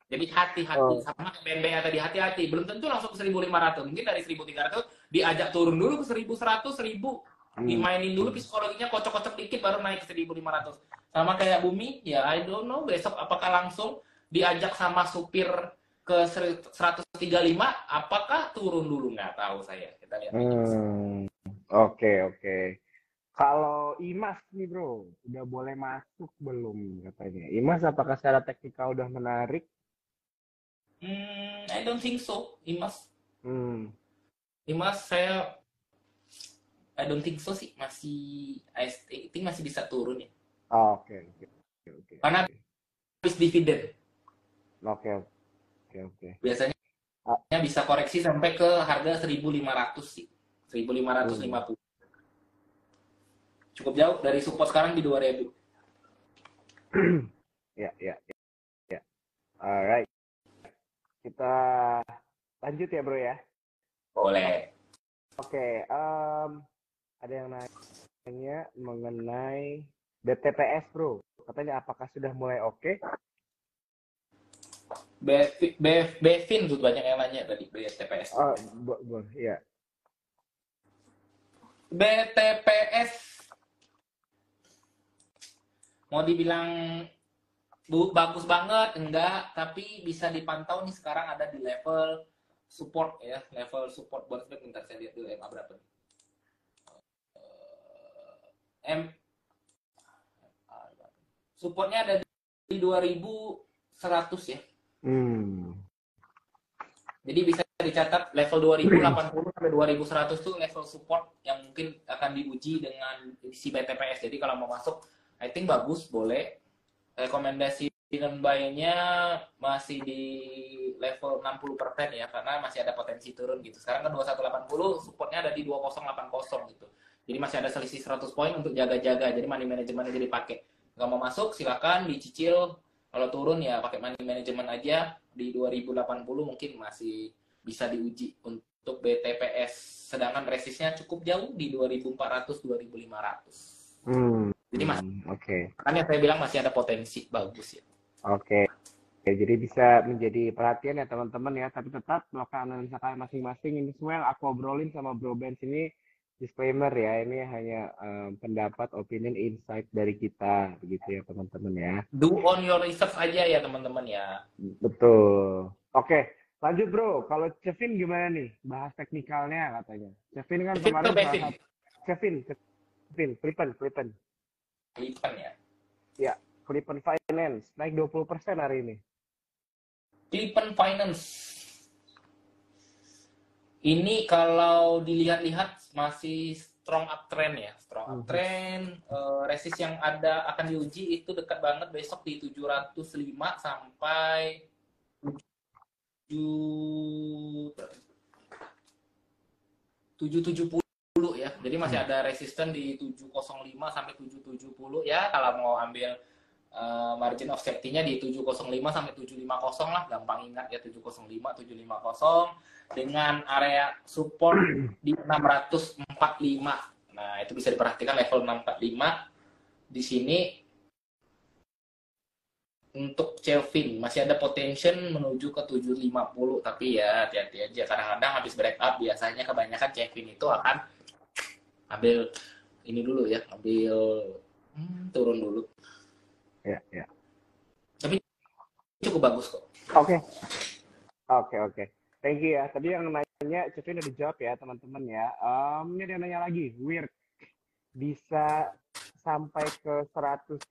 Jadi hati-hati
Oh.
sama BNBA tadi hati-hati. Belum tentu langsung ke 1.500. Mungkin dari 1.300 diajak turun dulu ke 1.100, 1.000. Dimainin dulu psikologinya kocok-kocok dikit baru naik ke 1.500. Sama kayak Bumi, ya I don't know besok apakah langsung diajak sama supir ke 135, apakah turun dulu nggak tahu saya. Kita lihat aja.
Oke, oke. Kalau Imas nih bro, udah boleh masuk belum katanya? Imas apakah secara teknikal udah menarik?
I don't think so, Imas.
Hmm.
Imas saya I don't think so sih, masih I think masih bisa turun ya.
Oh, oke, oke, oke,
Karena
oke.
habis dividen.
Oke, oke, oke.
Biasanya
Ah,
bisa koreksi sampai ke harga 1.500 sih. 1.550. Cukup jauh dari support sekarang di 2.000.
Ya, ya, ya. Alright. Kita lanjut ya bro ya.
Boleh.
Oke, ada yang nanya mengenai BTPS bro. Katanya apakah sudah mulai oke?
Bevin tuh banyak yang nanya tadi BTPS.
Oh, ya.
BTPS mau dibilang bagus banget enggak, tapi bisa dipantau nih sekarang ada di level support ya, level support bounce back. Bentar saya lihat dulu MA berapa nih. M supportnya ada di 2.100 ya. Jadi bisa dicatat level 2080 sampai 2100 tuh level support yang mungkin akan diuji dengan si BTPS. Jadi kalau mau masuk, I think bagus, boleh. Rekomendasi dan buy-nya masih di level 60% ya, karena masih ada potensi turun gitu. Sekarang kan 2180, supportnya ada di 2080 gitu. Jadi masih ada selisih 100 poin untuk jaga-jaga. Jadi money management jadi pakai. Nggak mau masuk, silakan dicicil. Kalau turun ya pakai money management aja di 2080 mungkin masih bisa diuji untuk BTPS. Sedangkan resistnya cukup jauh di 2400 2500. Jadi makanya saya bilang masih ada potensi bagus ya.
Oke. Jadi bisa menjadi perhatian ya teman-teman ya, tapi tetap melakukan analisa kalian masing-masing. Ini semua yang aku obrolin sama Bro Benz ini disclaimer ya, ini hanya pendapat, opinion, insight dari kita, begitu ya teman-teman ya.
Do on your research aja ya teman-teman ya.
Betul. Oke, lanjut bro. Kalau Kevin gimana nih? Bahas teknikalnya katanya. Kevin kan
Kevin
kemarin
atau
salah
Bevin?
satu. Kevin, Flippen.
Flippen ya.
Ya, Flippen Finance naik 20% hari ini.
Flippen Finance. Ini kalau dilihat-lihat masih strong uptrend ya, strong uptrend. Resist yang ada akan diuji itu dekat banget besok di 705 sampai 770 ya. Jadi masih ada resisten di 705 sampai 770 ya. Kalau mau ambil margin of safety-nya di 705 sampai 750 lah, gampang ingat ya, 705 750 dengan area support di 645. Nah, itu bisa diperhatikan level 645 di sini. Untuk Kelvin masih ada potential menuju ke 750, tapi ya hati-hati aja, kadang-kadang habis breakout biasanya kebanyakan Kelvin itu akan ambil ini dulu ya, ambil turun dulu.
Ya.
Tapi cukup bagus kok.
Oke. Thank you ya. Tadi yang nanya Kevin udah dijawab ya teman-teman ya. Ini ada yang nanya lagi, weird bisa sampai ke 135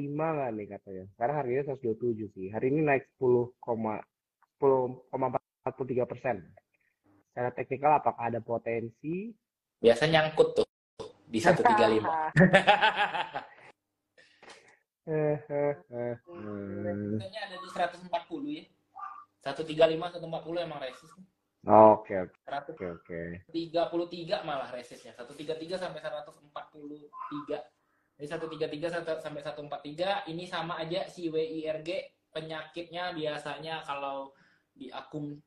nggak nih katanya? Sekarang harganya 127 sih. Hari ini naik 10,43%. secara teknikal apakah ada potensi?
Biasa nyangkut tuh di 135. Biasanya ada di 140 ya. 135, 140 emang resist.
Oke, oke, oke.
133 malah resistnya. 133 sampai 143. Jadi 133 sampai 143 ini sama aja si WIRG penyakitnya biasanya kalau di akun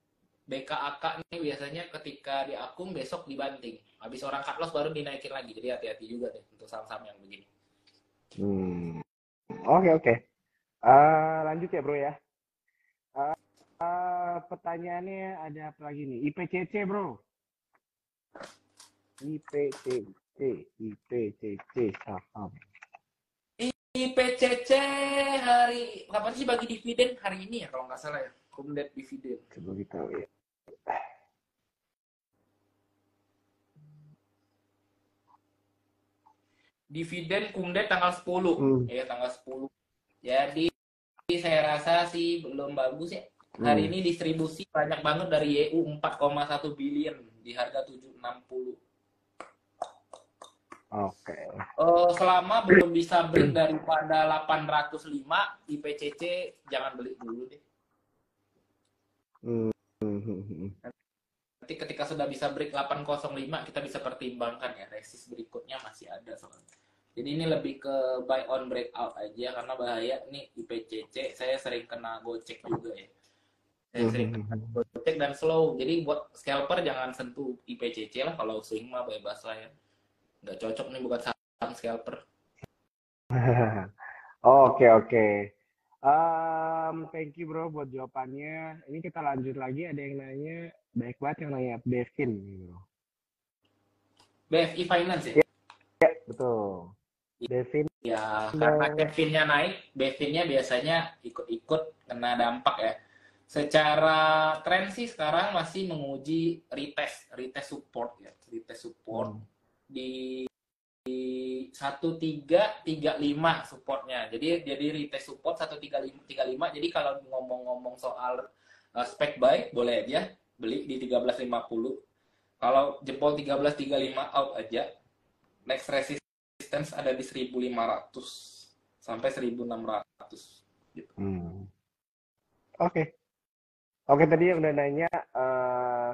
BKAK nih biasanya ketika di akun besok dibanting. Habis orang cut loss baru dinaikin lagi. Jadi hati-hati juga deh untuk saham-saham yang begini.
Oke, oke. Lanjut ya bro ya. Pertanyaannya ada apa lagi nih? IPCC bro. IPCC saham.
IPCC hari kapan sih bagi dividen? Hari ini ya kalau nggak salah ya. Kumdet dividen.
Coba kita lihat.
Dividen kumdet tanggal 10. Ya, tanggal 10. Jadi saya rasa sih belum bagus ya. Hari ini distribusi banyak banget dari YU 4,1 billion di harga 760.
Oke.
Selama belum bisa break daripada 805 IPCC jangan beli dulu deh. Nanti ketika sudah bisa break 805 kita bisa pertimbangkan ya resist berikutnya masih ada soalnya. Jadi ini lebih ke buy on breakout aja karena bahaya nih IPCC saya sering kena gocek juga ya. Saya sering kena gocek dan slow. Jadi buat scalper jangan sentuh IPCC lah, kalau swing mah bebas lah ya. Nggak cocok nih bukan saham scalper.
Oke, oke. Thank you bro buat jawabannya. Ini kita lanjut lagi, ada yang nanya, baik banget yang nanya Bevin bro.
BFI Finance ya?
Ya, betul. Bevin.
Ya, karena Kevinnya naik, Bevinnya biasanya ikut-ikut kena dampak ya. Secara tren sih sekarang masih menguji retest support ya, retest support di 1335 supportnya. Jadi retest support 1335. Jadi kalau ngomong-ngomong soal spec buy boleh aja beli di 1350. Kalau jempol 1335 out aja. Next resistance ada di 1500 sampai 1600 gitu.
Oke. Oke, tadi yang udah nanya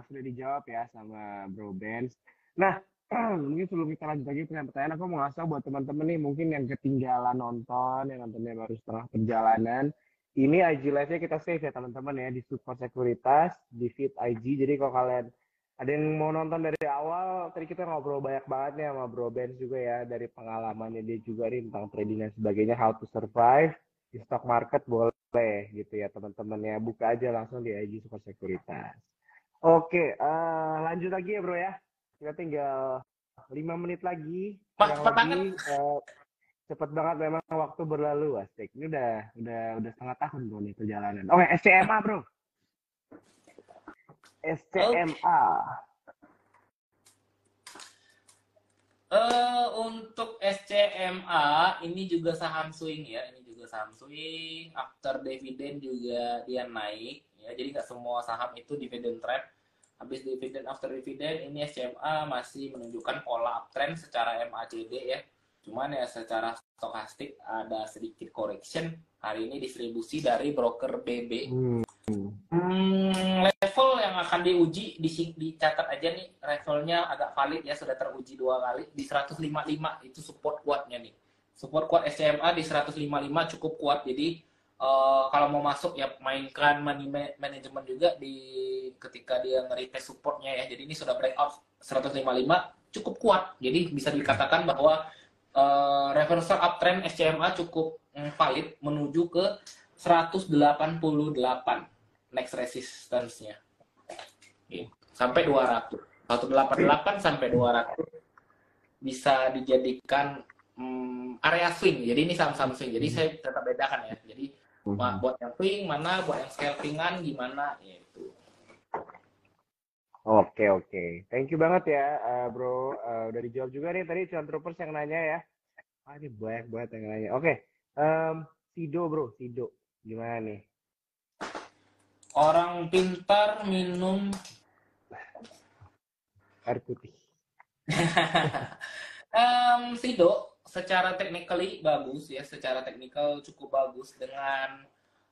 sudah dijawab ya sama Bro Benz. Nah, mungkin sebelum kita lanjut lagi pertanyaan, aku mau ngasih buat teman-teman nih mungkin yang ketinggalan nonton, yang nontonnya baru setengah perjalanan. Ini IG Live-nya kita save ya teman-teman ya di Support Sekuritas, di feed IG. Jadi kalau kalian ada yang mau nonton dari awal, tadi kita ngobrol banyak banget nih sama Bro Benz juga ya, dari pengalamannya dia juga nih tentang trading dan sebagainya, how to survive di stock market, boleh gitu ya teman-teman ya, buka aja langsung di IG Support Sekuritas. Oke, lanjut lagi ya bro ya. Kita tinggal 5 menit lagi.
Cepet banget.
Cepet banget memang waktu berlalu, asik. Ini udah setengah tahun bro nih perjalanan. Oke, SCMA bro. SCMA.
Untuk SCMA ini juga saham swing ya, after dividend juga dia naik ya, jadi nggak semua saham itu dividend trap. Habis dividend, after dividend ini SCMA masih menunjukkan pola uptrend secara MACD ya, cuman ya secara stokastik ada sedikit correction. Hari ini distribusi dari broker BB. Level yang akan diuji dicatat aja nih, levelnya agak valid ya, sudah teruji 2 kali di 155, itu support kuatnya nih. Support kuat SCMA di 155 cukup kuat. Jadi kalau mau masuk ya mainkan money management juga di ketika dia nge-retest supportnya ya. Jadi ini sudah breakout 155 cukup kuat. Jadi bisa dikatakan bahwa reversal uptrend SCMA cukup valid menuju ke 188 next resistance-nya. Sampai 200. 188 sampai 200 bisa dijadikan area swing. Jadi ini saham-saham swing. Jadi saya tetap bedakan ya. Jadi buat yang swing mana, buat yang scalpingan gimana gitu.
Oke. Thank you banget ya, bro. Udah dijawab juga nih tadi Cuan Troopers yang nanya ya. Ini banyak banget yang nanya. Oke. Sido bro, Sido. Gimana nih?
Orang pintar minum
air putih.
Sido secara technically bagus ya, secara technical cukup bagus dengan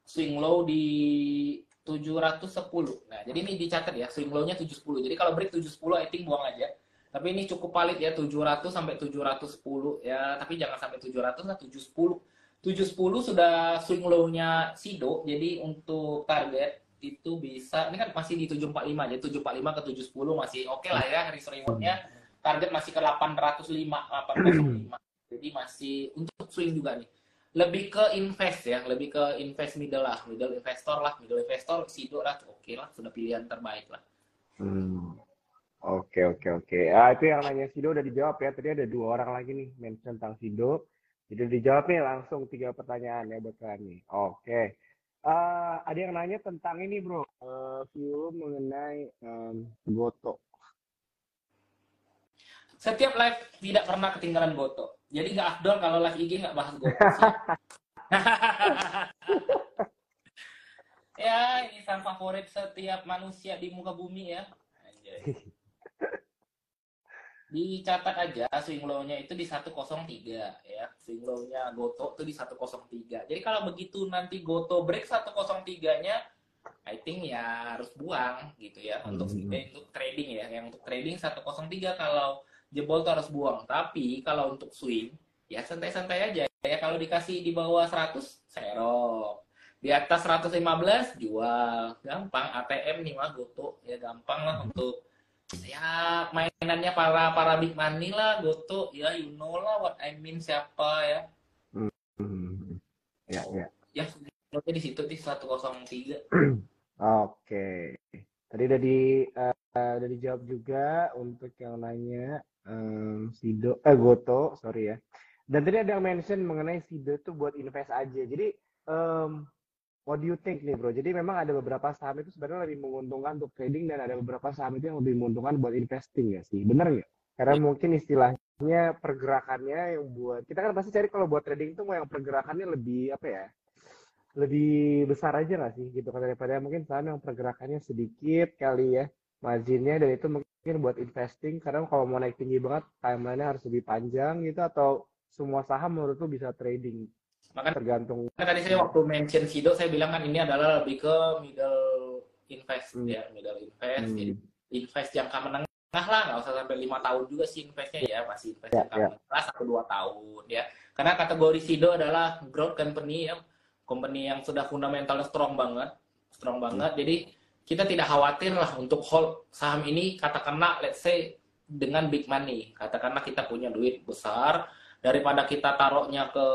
swing low di 710. Nah, jadi ini dicatat ya, swing low-nya 710. Jadi kalau break 710 I think buang aja. Tapi ini cukup valid ya, 700 sampai 710 ya, tapi jangan sampai 700 lah, 710. 710 sudah swing low-nya Sido, jadi untuk target itu bisa, ini kan masih di 745, jadi 745 ke 710 masih oke lah ya, risk reward-nya. Target masih ke 805, 805. Jadi masih untuk swing juga nih. Lebih ke invest ya, lebih ke invest middle lah, middle investor Sido lah, oke lah, sudah pilihan terbaik lah.
Oke, oke, oke. Ah, itu yang nanya Sido udah dijawab ya. Tadi ada 2 orang lagi nih mention tentang Sido. Jadi udah dijawab nih langsung 3 pertanyaan ya buat kalian nih. Oke. Ada yang nanya tentang ini bro, view mengenai Goto.
Setiap live tidak pernah ketinggalan Goto. Jadi nggak afdol kalau live IG nggak bahas Goto sih. Ya, ini sang favorit setiap manusia di muka bumi ya. Anjay. Dicatat aja swing low-nya itu di 103 ya. Swing low-nya Goto itu di 103. Jadi kalau begitu nanti Goto break 103-nya, I think ya harus buang gitu ya untuk trading ya. Yang untuk trading 103 kalau jebol tuh harus buang. Tapi kalau untuk swing ya santai-santai aja ya. Kalau dikasih di bawah 100 serok. Di atas 115 jual. Gampang ATM nih mah Goto ya, gampang lah untuk ya mainannya para big money lah Goto ya, you know lah what I mean siapa ya.
Ya.
Ya di situ di 103.
Oke. Tadi udah dijawab juga untuk yang nanya Goto, sorry ya. Dan tadi ada yang mention mengenai Sido tuh buat invest aja. Jadi what do you think nih bro? Jadi memang ada beberapa saham itu sebenarnya lebih menguntungkan untuk trading dan ada beberapa saham itu yang lebih menguntungkan buat investing ya sih. Bener nggak? Karena mungkin istilahnya pergerakannya yang buat kita kan pasti cari kalau buat trading itu mau yang pergerakannya lebih apa ya? Lebih besar aja nggak sih gitu kan, daripada mungkin saham yang pergerakannya sedikit kali ya marginnya, dan itu mungkin buat investing karena kalau mau naik tinggi banget timeline-nya harus lebih panjang gitu, atau semua saham menurut lu bisa trading?
Makanya
Tergantung.
tadi saya waktu mention Sido saya bilang kan ini adalah lebih ke middle invest ya, middle invest. Jadi invest jangka menengah lah, nggak usah sampai 5 tahun juga sih investnya ya, masih invest jangka menengah 1-2 tahun ya. Karena kategori Sido adalah growth company ya, company yang sudah fundamentalnya strong banget. Jadi kita tidak khawatir lah untuk hold saham ini, katakanlah let's say dengan big money, katakanlah kita punya duit besar, daripada kita taruhnya ke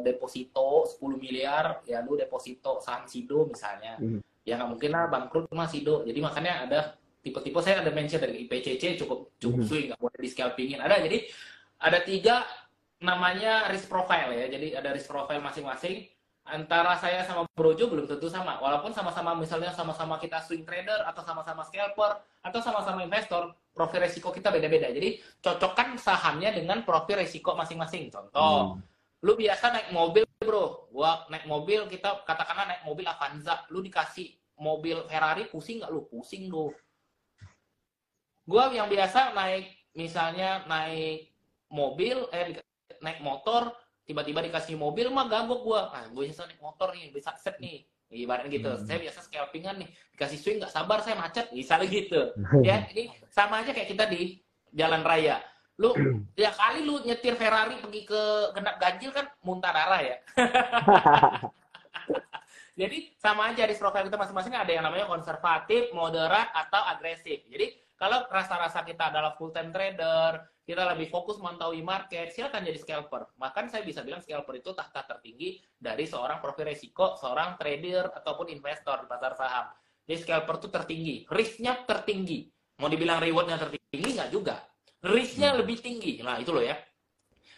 deposito 10 miliar, ya lu deposito saham Sido misalnya, ya nggak mungkin lah bangkrut mah Sido. Jadi makanya ada tipe-tipe, saya ada mention dari IPCC cukup swing, nggak boleh di scalpingin. Jadi ada 3 namanya risk profile ya, jadi ada risk profile masing-masing. Antara saya sama Brojo belum tentu sama, walaupun sama-sama misalnya sama-sama kita swing trader atau sama-sama scalper atau sama-sama investor, profil resiko kita beda-beda. Jadi cocokkan sahamnya dengan profil resiko masing-masing. Contoh, lu biasa naik mobil bro, gua naik mobil, kita katakanlah naik mobil Avanza, lu dikasih mobil Ferrari, pusing nggak lu? Pusing lu. Gua yang biasa misalnya naik mobil, naik motor, tiba-tiba dikasih mobil mah gabok gua. Nah, gue biasa naik motor nih, bisa set nih. Ibaratnya gitu. Saya biasa scalpingan nih, dikasih swing nggak sabar, saya macet, misalnya gitu. Ya, ini sama aja kayak kita di jalan raya. Lu ya kali lu nyetir Ferrari pergi ke genap ganjil kan muntah darah ya. Jadi sama aja di profil kita masing-masing ada yang namanya konservatif, moderat, atau agresif. Jadi kalau rasa-rasa kita adalah full time trader, kita lebih fokus mantaui market, silakan jadi scalper. Bahkan saya bisa bilang scalper itu tahta tertinggi dari seorang profil resiko, seorang trader ataupun investor di pasar saham. Jadi scalper itu tertinggi, risknya tertinggi. Mau dibilang rewardnya tertinggi nggak juga, risknya lebih tinggi. Nah itu loh ya.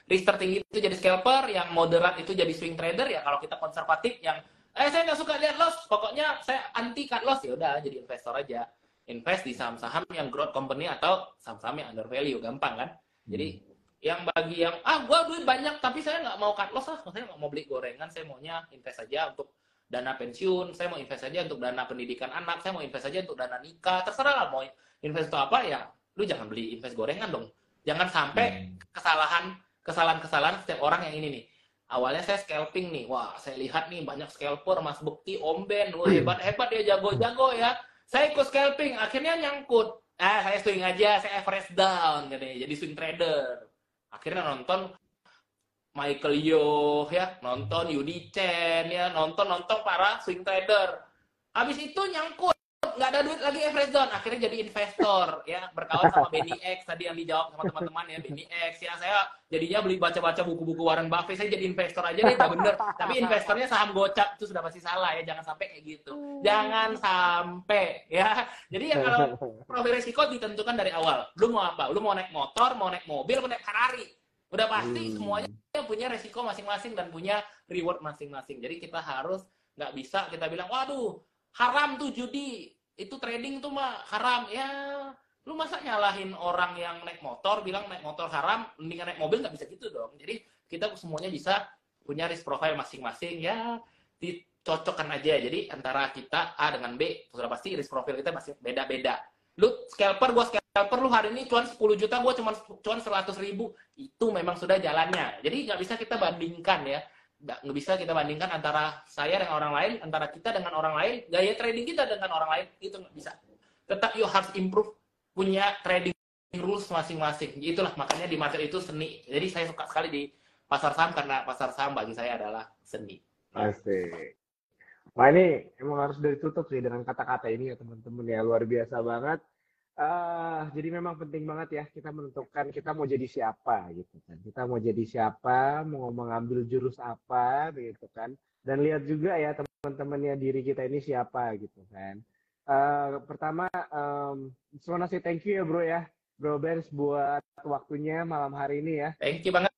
Risk tertinggi itu jadi scalper, yang moderat itu jadi swing trader ya. Kalau kita konservatif yang saya nggak suka lihat loss, pokoknya saya anti cut loss, ya udah jadi investor aja. Invest di saham-saham yang growth company atau saham-saham yang under value, gampang kan? Jadi yang bagi yang gua duit banyak tapi saya nggak mau cut loss lah, saya nggak mau beli gorengan, saya maunya invest aja untuk dana pensiun, saya mau invest aja untuk dana pendidikan anak, saya mau invest aja untuk dana nikah, terserah lah mau invest untuk apa ya. lu jangan beli invest gorengan dong. Jangan sampai kesalahan setiap orang yang ini nih. Awalnya saya scalping nih, wah saya lihat nih banyak scalper, Mas Bekti, Om Ben, wah hebat-hebat dia, jago-jago ya. Saya ikut scalping, akhirnya nyangkut. Saya swing aja, saya average down katanya, jadi swing trader. Akhirnya nonton Michael Yo ya, nonton Yudi Chen ya, nonton para swing trader. Habis itu nyangkut, nggak ada duit lagi average down, akhirnya jadi investor ya, berkawan sama Benny X tadi yang dijawab sama teman-teman ya, Benny X ya. Saya jadinya beli baca-baca buku-buku Warren Buffett, saya jadi investor aja deh, nggak bener. Tapi investornya saham gocap, itu sudah pasti salah ya, jangan sampai kayak gitu, jangan sampai ya. Jadi ya kalau profil risiko ditentukan dari awal, lu mau apa, lu mau naik motor, mau naik mobil, mau naik Ferrari, udah pasti semuanya punya resiko masing-masing dan punya reward masing-masing. Jadi kita harus, nggak bisa kita bilang waduh haram tuh judi, itu trading tuh mah haram ya. Lu masa nyalahin orang yang naik motor bilang naik motor haram, mendingan naik mobil? Nggak bisa gitu dong. Jadi kita semuanya bisa punya risk profile masing-masing ya, dicocokkan aja. Jadi antara kita A dengan B sudah pasti risk profile kita masih beda-beda. Lu scalper, gua scalper, lu hari ini cuan 10 juta, gua cuma cuan 100.000, itu memang sudah jalannya. Jadi nggak bisa kita bandingkan ya, nggak bisa kita bandingkan antara saya dengan orang lain, antara kita dengan orang lain, gaya trading kita dengan orang lain, itu nggak bisa. Tetap you harus improve, punya trading rules masing-masing. Itulah makanya di market itu seni. Jadi saya suka sekali di pasar saham, karena pasar saham bagi saya adalah seni.
Asik. Wah, ini emang harus ditutup sih dengan kata-kata ini ya teman-teman ya, luar biasa banget. Jadi memang penting banget ya kita menentukan kita mau jadi siapa gitu kan. Kita mau jadi siapa, mau mengambil jurus apa gitu kan. Dan lihat juga ya teman-temannya diri kita ini siapa gitu kan. Pertama, just wanna say thank you ya bro ya, Bro Benz, buat waktunya malam hari ini ya.
Thank you banget.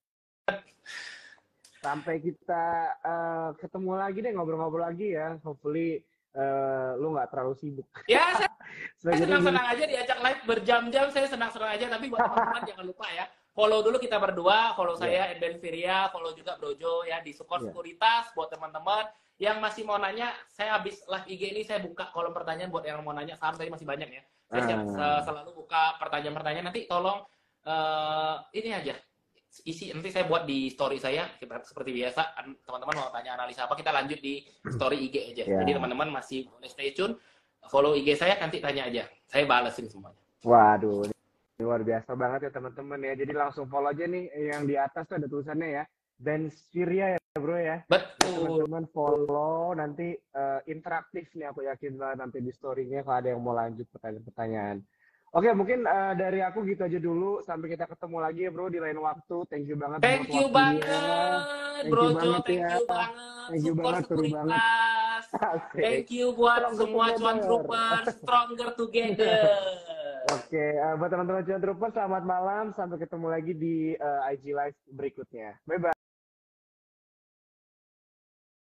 Sampai kita ketemu lagi deh, ngobrol-ngobrol lagi ya. Hopefully lu nggak terlalu sibuk.
Ya, saya senang-senang aja diajak live berjam-jam, saya senang-senang aja. Tapi buat teman-teman jangan lupa ya, follow dulu kita berdua, follow saya Edben Firia, follow juga Brojo ya di Sukor Sekuritas. Buat teman-teman yang masih mau nanya, saya habis live IG ini saya buka kolom pertanyaan buat yang mau nanya saham, tadi masih banyak ya. Saya selalu buka pertanyaan-pertanyaan, nanti tolong ini aja isi, nanti saya buat di story saya. Kita seperti biasa, teman-teman mau tanya analisa apa, kita lanjut di story IG aja. Jadi teman-teman masih boleh stay tune, follow IG saya, nanti tanya aja, saya balesin semuanya.
Waduh, ini luar biasa banget ya teman-teman ya. Jadi langsung follow aja nih, yang di atas tuh ada tulisannya ya, Ben Firia ya bro ya.
Betul.
Teman-teman follow, nanti interaktif nih, aku yakin banget nanti di story-nya kalau ada yang mau lanjut pertanyaan-pertanyaan. Oke, mungkin dari aku gitu aja dulu. Sampai kita ketemu lagi ya bro di lain waktu. Thank you banget.
Thank you banget, Brojo. Thank you banget.
Thank you banget, seru banget.
Thank you buat semua cuan troopers, stronger together.
Oke, buat teman-teman cuan troopers, selamat malam. Sampai ketemu lagi di IG Live berikutnya. Bye-bye.